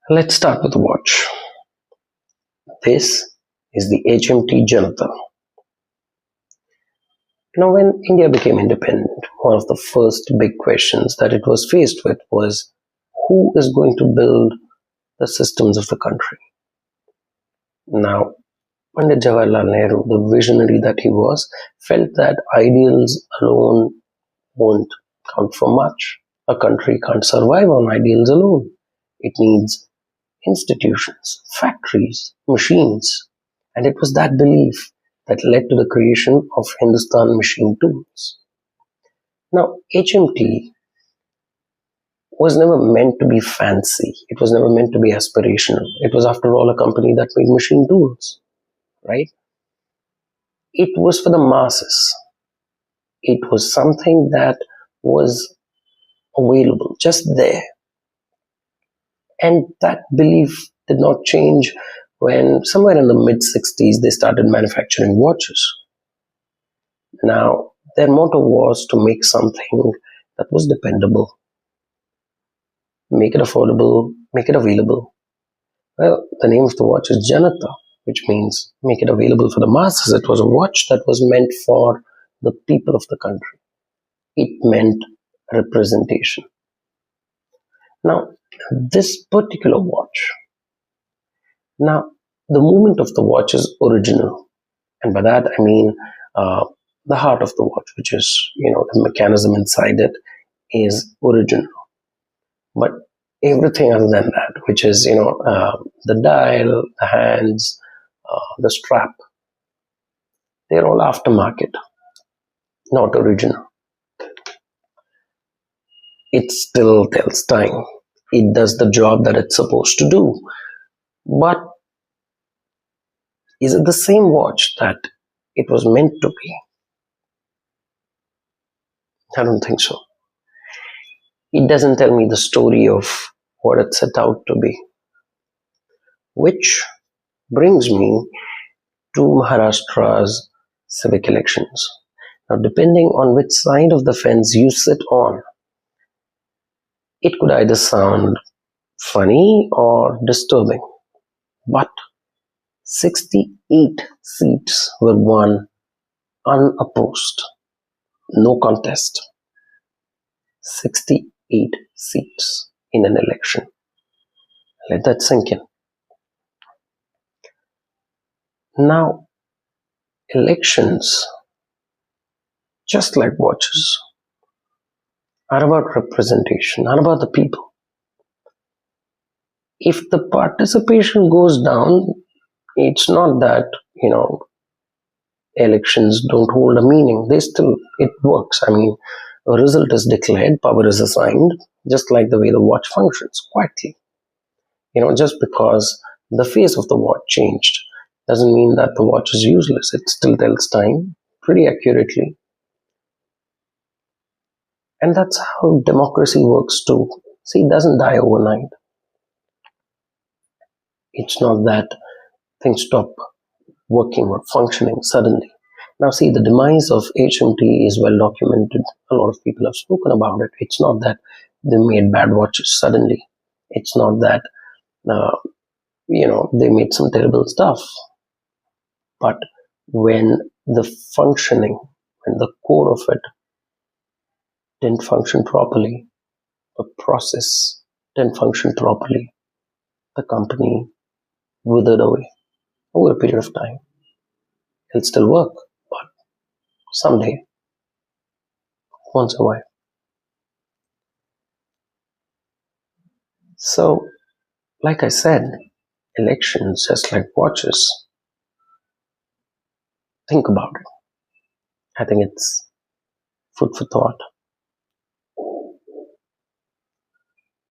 Let's start with the watch. This is the HMT Janata. Now, when India became independent, one of the first big questions that it was faced with was who is going to build the systems of the country? Now, Pandit Jawaharlal Nehru, the visionary that he was, felt that ideals alone won't count for much. A country can't survive on ideals alone. It needs institutions, factories, machines. And it was that belief that led to the creation of Hindustan Machine Tools. Now, HMT was never meant to be fancy. It was never meant to be aspirational. It was, after all, a company that made machine tools, right? It was for the masses. It was something that was available, just there. And that belief did not change when somewhere in the mid-60s they started manufacturing watches. Now, their motto was to make something that was dependable, make it affordable, make it available. Well, the name of the watch is Janata, which means make it available for the masses. It was a watch that was meant for the people of the country. It meant representation. Now, this particular watch, now the movement of the watch is original, and by that I mean the heart of the watch, which is, the mechanism inside it, is original. But everything other than that, which is, the dial, the hands, the strap, they're all aftermarket, not original. It still tells time. It does the job that it's supposed to do. But is it the same watch that it was meant to be? I don't think so. It doesn't tell me the story of what it set out to be. Which brings me to Maharashtra's civic elections. Now, depending on which side of the fence you sit on, it could either sound funny or disturbing. But 68 seats were won unopposed. No contest. 68 seats in an election. Let that sink in. Now, elections, just like watches, are about representation, are about the people. If the participation goes down, it's not that, elections don't hold a meaning. It works. I mean, a result is declared, power is assigned, just like the way the watch functions, quietly. Just because the face of the watch changed doesn't mean that the watch is useless. It still tells time pretty accurately. And that's how democracy works too. See, it doesn't die overnight. It's not that things stop working or functioning suddenly. Now, see, the demise of HMT is well documented. A lot of people have spoken about it. It's not that they made bad watches suddenly. It's not that, they made some terrible stuff. But when the functioning, when the core of it didn't function properly, the process didn't function properly, the company withered away over a period of time. It'll still work, but someday, once in a while. So, like I said, elections, just like watches, think about it. I think it's food for thought.